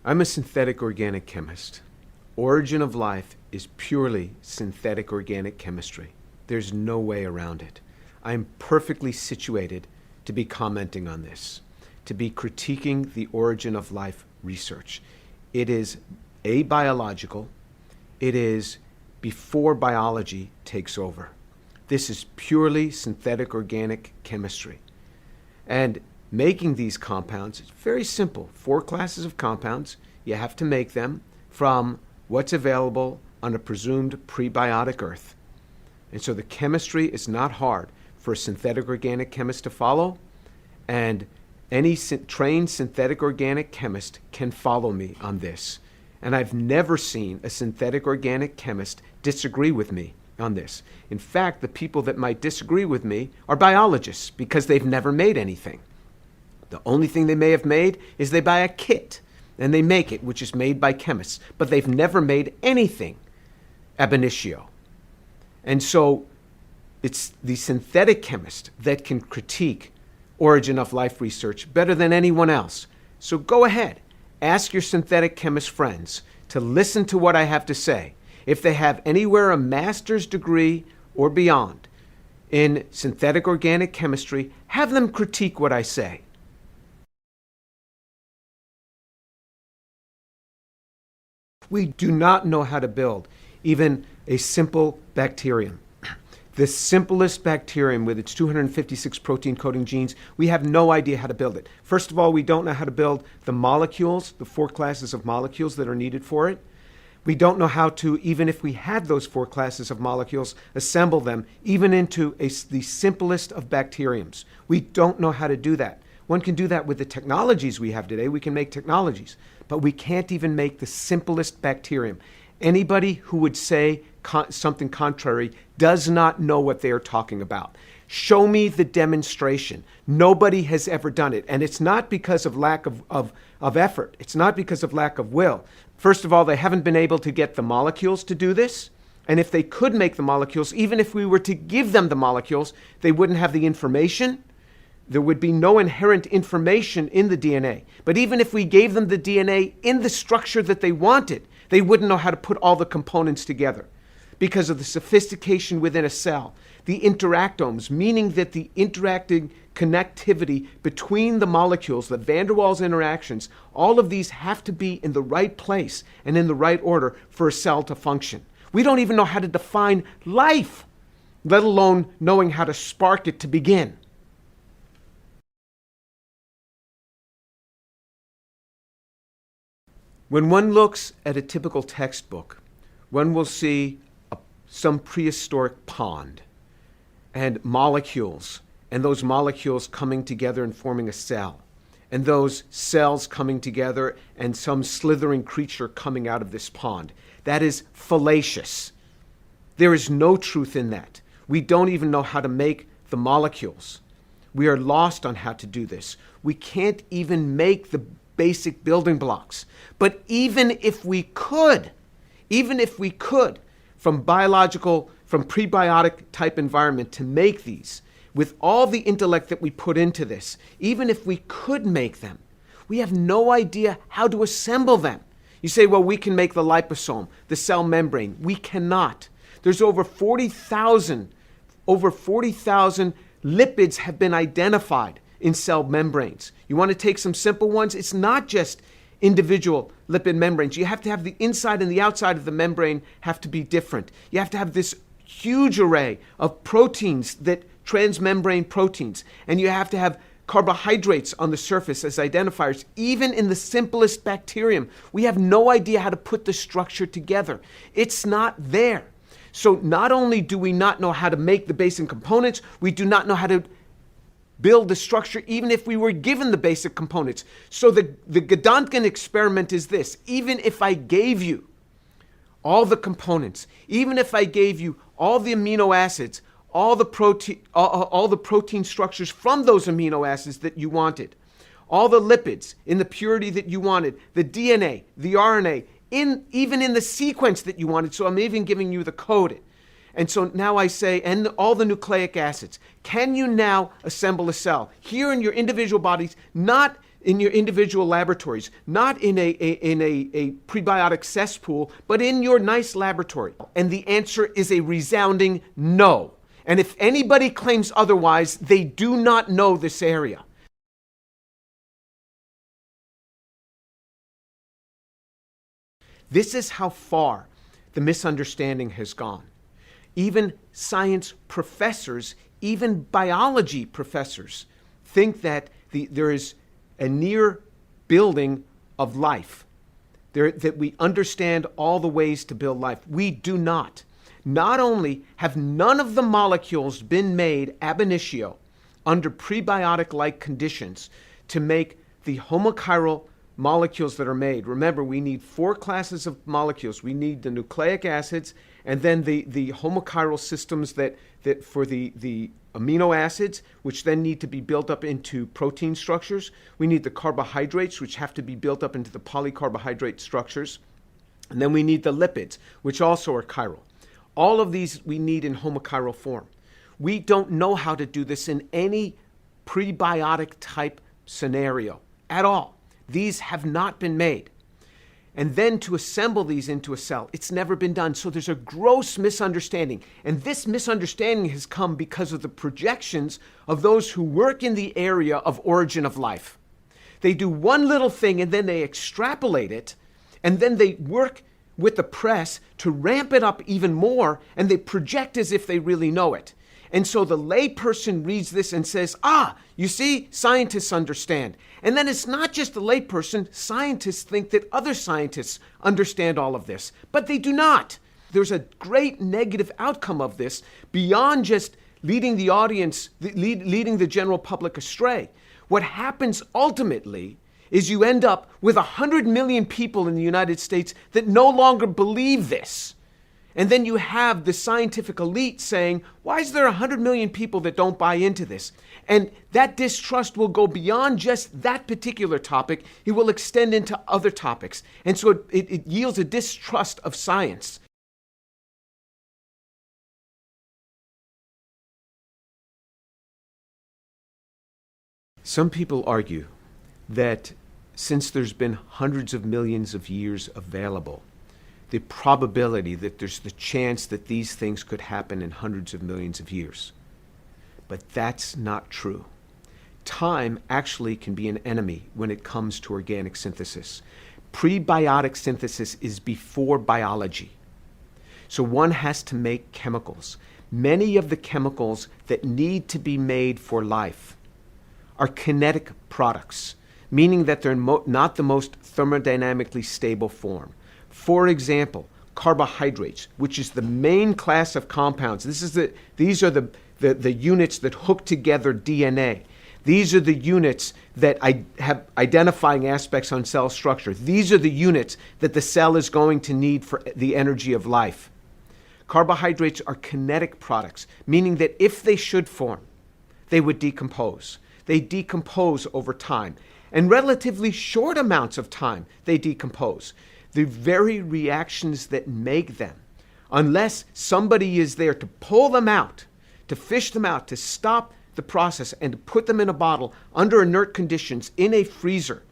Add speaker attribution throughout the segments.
Speaker 1: I'm a synthetic organic chemist. Origin of life is purely synthetic organic chemistry. There's no way around it. I'm perfectly situated to be commenting on this, to be critiquing the origin of life research. It is abiological. It is before biology takes over. This is purely synthetic organic chemistry. And making these compounds is very simple. 4 classes of compounds. You have to make them from what's available on a presumed prebiotic earth. And so the chemistry is not hard for a synthetic organic chemist to follow, and any trained synthetic organic chemist can follow me on this. And I've never seen a synthetic organic chemist disagree with me on this. In fact, the people that might disagree with me are biologists because they've never made anything. The only thing they may have made is they buy a kit and they make it, which is made by chemists, but they've never made anything ab initio. And so it's the synthetic chemist that can critique origin of life research better than anyone else. So go ahead, ask your synthetic chemist friends to listen to what I have to say. If they have anywhere a master's degree or beyond in synthetic organic chemistry, have them critique what I say. We do not know how to build even a simple bacterium. The simplest bacterium with its 256 protein coding genes, we have no idea how to build it. First of all, we don't know how to build the molecules, the 4 classes of molecules that are needed for it. We don't know how to, even if we had those 4 classes of molecules, assemble them even into the simplest of bacteriums. We don't know how to do that. One can do that with the technologies we have today. We can make technologies, but we can't even make the simplest bacterium. Anybody who would say something contrary does not know what they are talking about. Show me the demonstration. Nobody has ever done it. And it's not because of lack of effort. It's not because of lack of will. First of all, they haven't been able to get the molecules to do this. And if they could make the molecules, even if we were to give them the molecules, they wouldn't have the information. There would be no inherent information in the DNA. But even if we gave them the DNA in the structure that they wanted, they wouldn't know how to put all the components together because of the sophistication within a cell. The interactomes, meaning that the interacting connectivity between the molecules, the van der Waals interactions, all of these have to be in the right place and in the right order for a cell to function. We don't even know how to define life, let alone knowing how to spark it to begin. When one looks at a typical textbook, one will see some prehistoric pond and molecules, and those molecules coming together and forming a cell, and those cells coming together and some slithering creature coming out of this pond. That is fallacious. There is no truth in that. We don't even know how to make the molecules. We are lost on how to do this. We can't even make the basic building blocks. But even if we could, from prebiotic type environment to make these, with all the intellect that we put into this, even if we could make them, we have no idea how to assemble them. You say, well, we can make the liposome, the cell membrane. We cannot. There's over 40,000 lipids have been identified in cell membranes. You want to take some simple ones? It's not just individual lipid membranes. You have to have the inside and the outside of the membrane have to be different. You have to have this huge array of proteins, that transmembrane proteins, and you have to have carbohydrates on the surface as identifiers. Even in the simplest bacterium, we have no idea how to put the structure together. It's not there. So not only do we not know how to make the basic components, we do not know how to build the structure even if we were given the basic components. So the Gedanken experiment is this: even if I gave you all the components, even if I gave you all the amino acids, all the protein structures from those amino acids that you wanted, all the lipids in the purity that you wanted, the DNA, the RNA, even in the sequence that you wanted, so I'm even giving you the code. And so now I say, and all the nucleic acids, can you now assemble a cell here in your individual bodies, not in your individual laboratories, not in a prebiotic cesspool, but in your nice laboratory? And the answer is a resounding no. And if anybody claims otherwise, they do not know this area. This is how far the misunderstanding has gone. Even science professors, even biology professors, think that there is a near building of life, that we understand all the ways to build life. We do not. Not only have none of the molecules been made ab initio under prebiotic-like conditions to make the homochiral molecules that are made. Remember, we need 4 classes of molecules. We need the nucleic acids, and then the homochiral systems that for the amino acids, which then need to be built up into protein structures. We need the carbohydrates, which have to be built up into the polycarbohydrate structures. And then we need the lipids, which also are chiral. All of these we need in homochiral form. We don't know how to do this in any prebiotic type scenario at all. These have not been made. And then to assemble these into a cell, it's never been done. So there's a gross misunderstanding. And this misunderstanding has come because of the projections of those who work in the area of origin of life. They do one little thing and then they extrapolate it, and then they work with the press to ramp it up even more, and they project as if they really know it. And so the lay person reads this and says, you see, scientists understand. And then it's not just the lay person. Scientists think that other scientists understand all of this, but they do not. There's a great negative outcome of this beyond just leading the audience, leading the general public astray. What happens ultimately is you end up with 100 million people in the United States that no longer believe this. And then you have the scientific elite saying, why is there 100 million people that don't buy into this? And that distrust will go beyond just that particular topic. It will extend into other topics. And so it yields a distrust of science. Some people argue that since there's been hundreds of millions of years available, the probability that there's the chance that these things could happen in hundreds of millions of years. But that's not true. Time actually can be an enemy when it comes to organic synthesis. Prebiotic synthesis is before biology. So one has to make chemicals. Many of the chemicals that need to be made for life are kinetic products, meaning that they're not the most thermodynamically stable form. For example, carbohydrates, which is the main class of compounds. These are the units that hook together DNA. These are the units that have identifying aspects on cell structure. These are the units that the cell is going to need for the energy of life. Carbohydrates are kinetic products, meaning that if they should form, they would decompose. They decompose over time. In relatively short amounts of time, they decompose. The very reactions that make them, unless somebody is there to pull them out, to fish them out, to stop the process and to put them in a bottle under inert conditions in a freezer,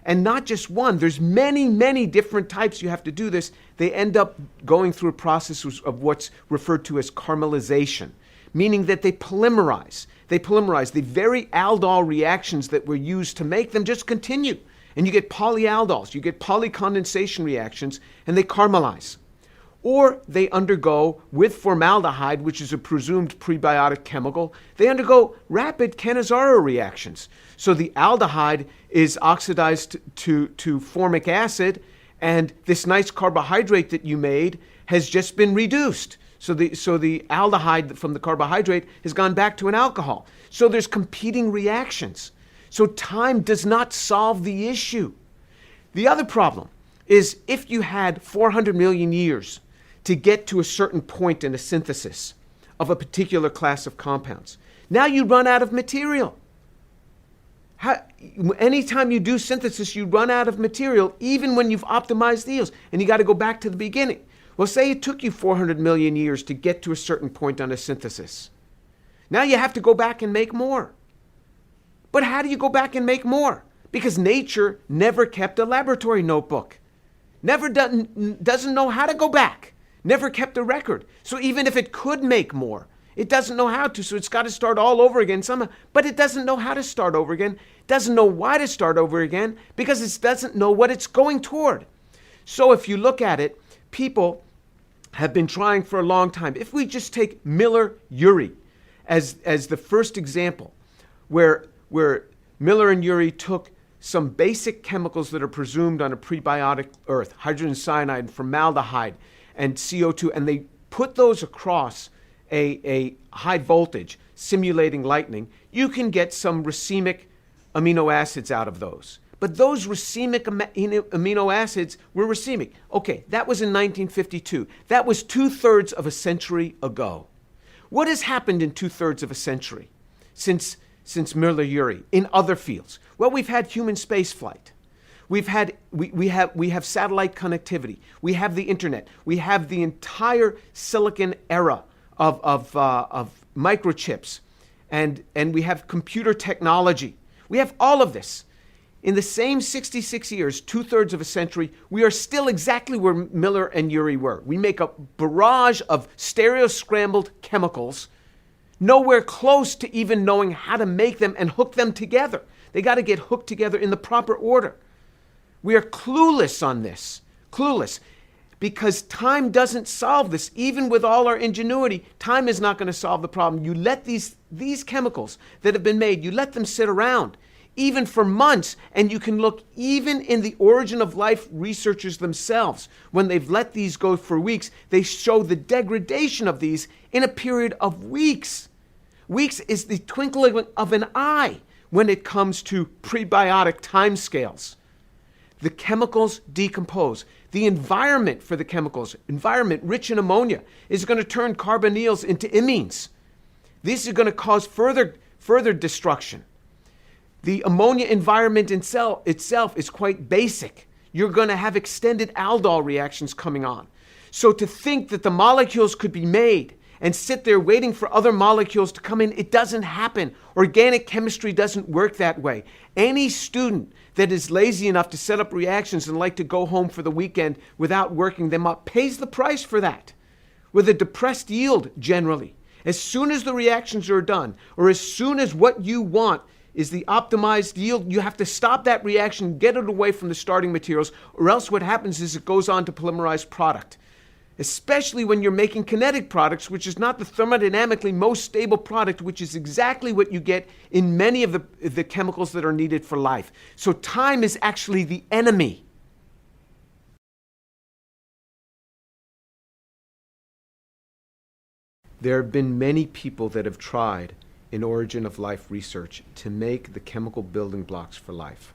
Speaker 1: and not just one, there's many different types you have to do this, they end up going through a process of what's referred to as caramelization, meaning that they polymerize. They polymerize. The very aldol reactions that were used to make them just continue. And you get polyaldols, you get polycondensation reactions, and they caramelize. Or they undergo, with formaldehyde, which is a presumed prebiotic chemical, they undergo rapid Cannizzaro reactions. So the aldehyde is oxidized to formic acid, and this nice carbohydrate that you made has just been reduced. So the aldehyde from the carbohydrate has gone back to an alcohol. So there's competing reactions. So time does not solve the issue. The other problem is if you had 400 million years to get to a certain point in a synthesis of a particular class of compounds, now you run out of material. Anytime you do synthesis, you run out of material, even when you've optimized the yields, and you got to go back to the beginning. Well, say it took you 400 million years to get to a certain point on a synthesis. Now you have to go back and make more. But how do you go back and make more? because nature never kept a laboratory notebook, doesn't know how to go back, never kept a record. So even if it could make more, it doesn't know how to, so it's got to start all over again somehow. But it doesn't know how to start over again, doesn't know why to start over again, because it doesn't know what it's going toward. So if you look at it, people have been trying for a long time. If we just take Miller-Urey as the first example, where Miller and Urey took some basic chemicals that are presumed on a prebiotic earth, hydrogen cyanide, formaldehyde, and CO2, and they put those across a high voltage, simulating lightning, you can get some racemic amino acids out of those. But those racemic amino acids were racemic. Okay, that was in 1952. That was 2/3 of a century ago. What has happened in 2/3 of a century since Miller-Urey in other fields? Well, we've had human space flight. We have satellite connectivity. We have the internet. We have the entire silicon era of microchips, and we have computer technology. We have all of this. In the same 66 years, 2/3 of a century, we are still exactly where Miller and Urey were. We make a barrage of stereo-scrambled chemicals, nowhere close to even knowing how to make them and hook them together. They got to get hooked together in the proper order. We are clueless on this. Clueless. Because time doesn't solve this. Even with all our ingenuity, time is not going to solve the problem. You let these chemicals that have been made, you let them sit around, even for months, and you can look even in the origin of life researchers themselves. When they've let these go for weeks, they show the degradation of these in a period of weeks. Weeks is the twinkling of an eye when it comes to prebiotic timescales. The chemicals decompose. The environment for the chemicals, environment rich in ammonia, is going to turn carbonyls into imines. These are going to cause further destruction. The ammonia environment itself is quite basic. You're going to have extended aldol reactions coming on. So to think that the molecules could be made and sit there waiting for other molecules to come in, it doesn't happen. Organic chemistry doesn't work that way. Any student that is lazy enough to set up reactions and like to go home for the weekend without working them up pays the price for that, with a depressed yield generally. As soon as the reactions are done, or as soon as what you want is the optimized yield, you have to stop that reaction, get it away from the starting materials, or else what happens is it goes on to polymerized product. Especially when you're making kinetic products, which is not the thermodynamically most stable product, which is exactly what you get in many of the chemicals that are needed for life. So time is actually the enemy. There have been many people that have tried in origin of life research to make the chemical building blocks for life.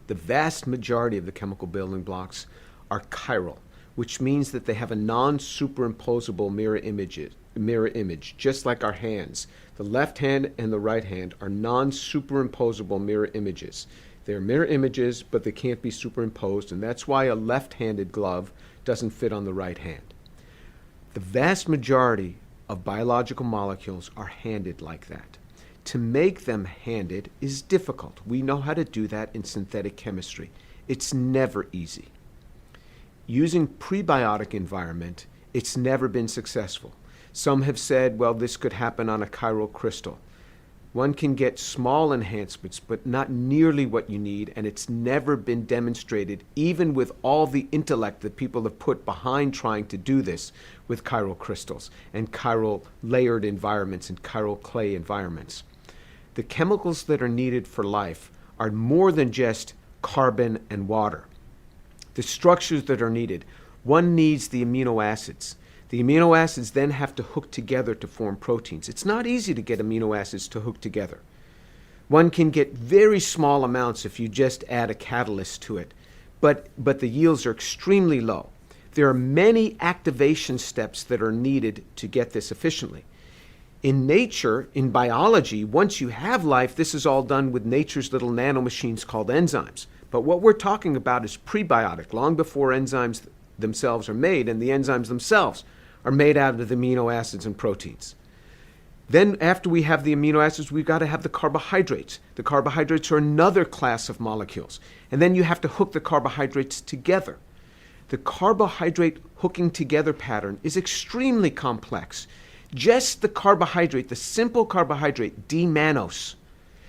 Speaker 1: The vast majority of the chemical building blocks are chiral, which means that they have a non-superimposable mirror image, just like our hands. The left hand and the right hand are non-superimposable mirror images. They're mirror images, but they can't be superimposed, and that's why a left-handed glove doesn't fit on the right hand. The vast majority of biological molecules are handed like that. To make them handed is difficult. We know how to do that in synthetic chemistry. It's never easy. Using prebiotic environment, it's never been successful. Some have said, well, this could happen on a chiral crystal. One can get small enhancements, but not nearly what you need, and it's never been demonstrated, even with all the intellect that people have put behind trying to do this with chiral crystals and chiral layered environments and chiral clay environments. The chemicals that are needed for life are more than just carbon and water. The structures that are needed, one needs the amino acids. The amino acids then have to hook together to form proteins. It's not easy to get amino acids to hook together. One can get very small amounts if you just add a catalyst to it, but the yields are extremely low. There are many activation steps that are needed to get this efficiently. In nature, in biology, once you have life, this is all done with nature's little nanomachines called enzymes. But what we're talking about is prebiotic, long before enzymes themselves are made, and the enzymes themselves are made out of the amino acids and proteins. Then after we have the amino acids, we've got to have the carbohydrates. The carbohydrates are another class of molecules. And then you have to hook the carbohydrates together. The carbohydrate hooking together pattern is extremely complex. Just the carbohydrate, the simple carbohydrate, D-mannose.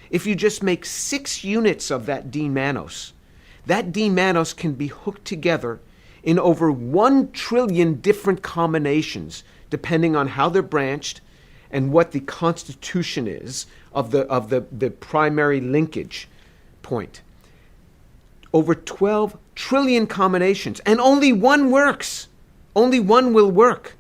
Speaker 1: If you just make 6 units of that D-mannose, that D-mannose can be hooked together in over 1 trillion different combinations, depending on how they're branched and what the constitution is of the primary linkage point. Over 12 trillion combinations, and only one works. Only one will work.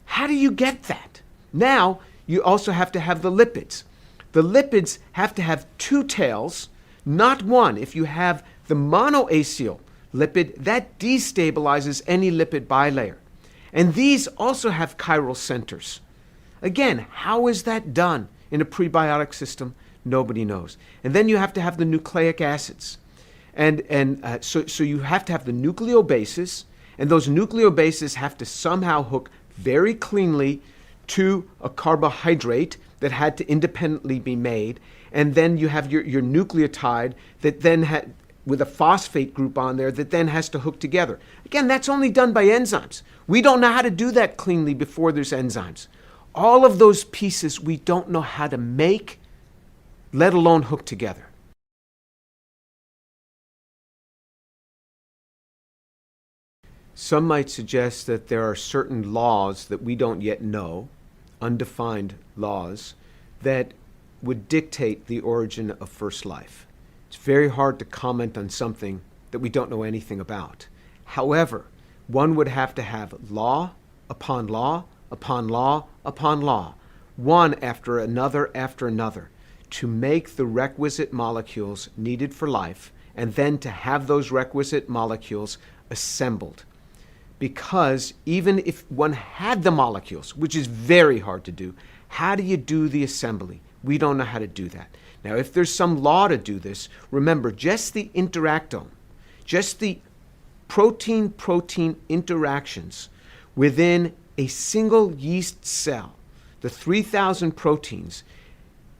Speaker 1: How do you get that? Now, you also have to have the lipids. The lipids have to have 2 tails, not 1. If you have the monoacyl lipid, that destabilizes any lipid bilayer. And these also have chiral centers. Again, how is that done in a prebiotic system? Nobody knows. And then you have to have the nucleic acids. So you have to have the nucleobases, and those nucleobases have to somehow hook very cleanly to a carbohydrate that had to independently be made. And then you have your nucleotide that then with a phosphate group on there that then has to hook together. Again, that's only done by enzymes. We don't know how to do that cleanly before there's enzymes. All of those pieces we don't know how to make, let alone hook together. Some might suggest that there are certain laws that we don't yet know, undefined laws, that would dictate the origin of first life. It's very hard to comment on something that we don't know anything about. However, one would have to have law upon law upon law upon law, one after another, to make the requisite molecules needed for life, and then to have those requisite molecules assembled. Because even if one had the molecules, which is very hard to do, how do you do the assembly? We don't know how to do that. Now, if there's some law to do this, remember, just the interactome, just the protein-protein interactions within a single yeast cell, the 3,000 proteins,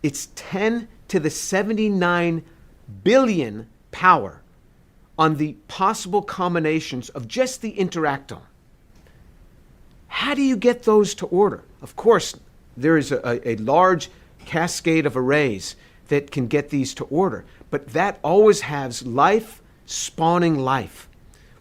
Speaker 1: it's 10 to the 79 billion power on the possible combinations of just the interactome. How do you get those to order? Of course, there is a large cascade of arrays that can get these to order, but that always has life spawning life.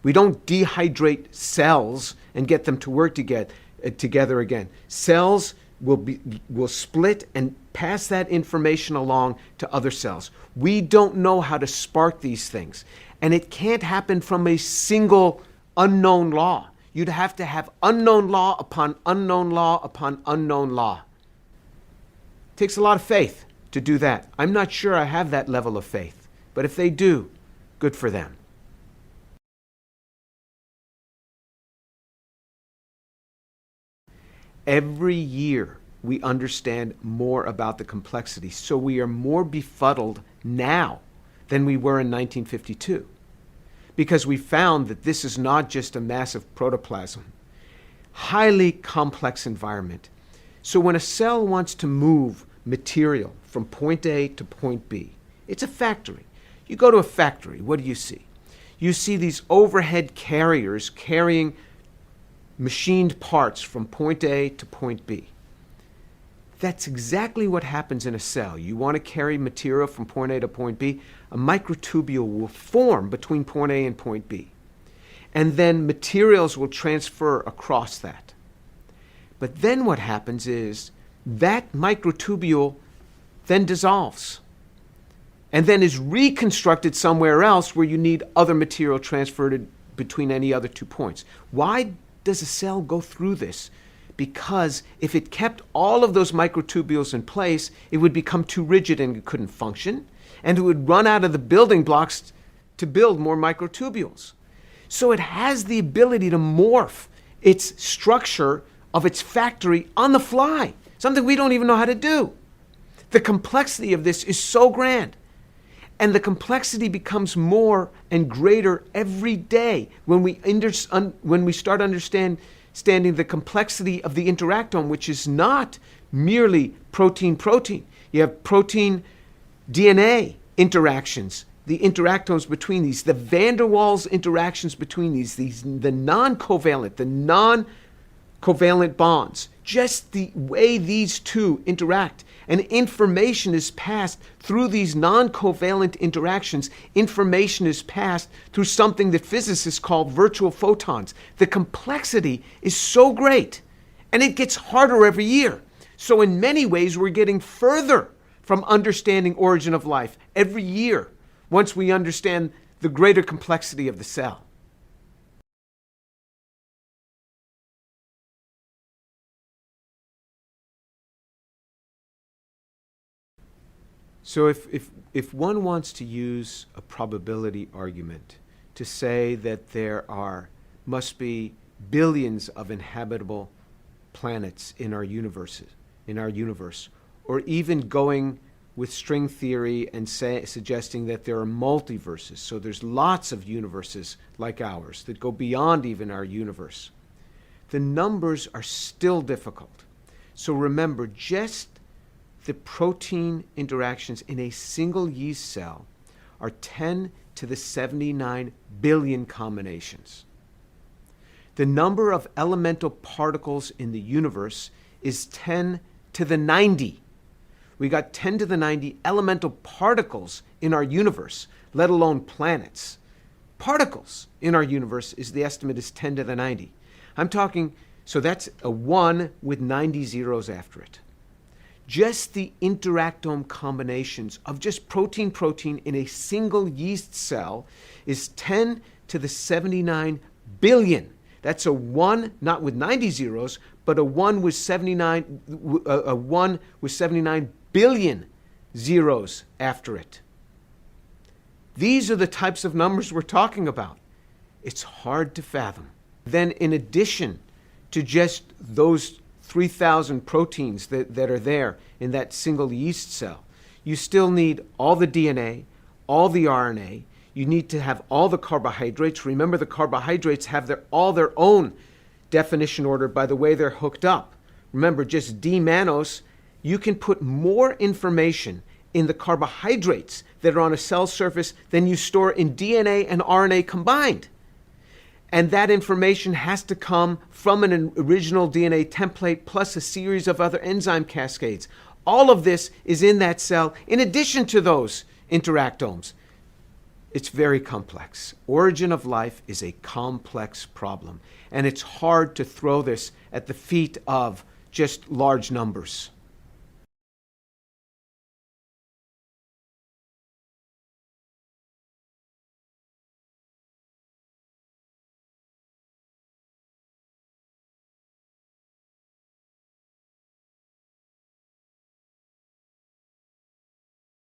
Speaker 1: We don't dehydrate cells and get them to work together again. Cells will split and pass that information along to other cells. We don't know how to spark these things, and it can't happen from a single unknown law. You'd have to have unknown law upon unknown law upon unknown law. It takes a lot of faith to do that. I'm not sure I have that level of faith, but if they do, good for them. Every year we understand more about the complexity, so we are more befuddled now than we were in 1952, because we found that this is not just a massive protoplasm, highly complex environment. So when a cell wants to move material from point A to point B, it's a factory. You go to a factory, what do you see? You see these overhead carriers carrying machined parts from point A to point B. That's exactly what happens in a cell. You want to carry material from point A to point B, a microtubule will form between point A and point B. And then materials will transfer across that. But then what happens is that microtubule then dissolves and then is reconstructed somewhere else where you need other material transferred between any other 2 points. Why does a cell go through this? Because if it kept all of those microtubules in place, it would become too rigid and it couldn't function, and it would run out of the building blocks to build more microtubules. So it has the ability to morph its structure of its factory on the fly, something we don't even know how to do. The complexity of this is so grand. And the complexity becomes more and greater every day when we start understanding the complexity of the interactome, which is not merely protein-protein. You have protein-DNA interactions, the interactomes between these, the van der Waals interactions between these, the non-covalent bonds, just the way these two interact. And information is passed through these non-covalent interactions. Information is passed through something that physicists call virtual photons. The complexity is so great, and it gets harder every year. So in many ways, we're getting further from understanding origin of life every year once we understand the greater complexity of the cell. So if one wants to use a probability argument to say that there must be billions of inhabitable planets in our universe, or even going with string theory and suggesting that there are multiverses, so there's lots of universes like ours that go beyond even our universe, the numbers are still difficult. So remember, just the protein interactions in a single yeast cell are 10 to the 79 billion combinations. The number of elemental particles in the universe is 10 to the 90. We got 10 to the 90 elemental particles in our universe, let alone planets. Particles in our universe the estimate is 10 to the 90. I'm talking, so that's a 1 with 90 zeros after it. Just the interactome combinations of just protein-protein in a single yeast cell is 10 to the 79 billion. That's a 1, not with 90 zeros, but a 1 with 79 billion zeros after it. These are the types of numbers we're talking about. It's hard to fathom. Then in addition to just those 3,000 proteins that are there in that single yeast cell, you still need all the DNA, all the RNA. You need to have all the carbohydrates. Remember, the carbohydrates have all their own definition order by the way they're hooked up. Remember, just D-mannose, you can put more information in the carbohydrates that are on a cell surface than you store in DNA and RNA combined. And that information has to come from an original DNA template plus a series of other enzyme cascades. All of this is in that cell in addition to those interactomes. It's very complex. Origin of life is a complex problem, and it's hard to throw this at the feet of just large numbers.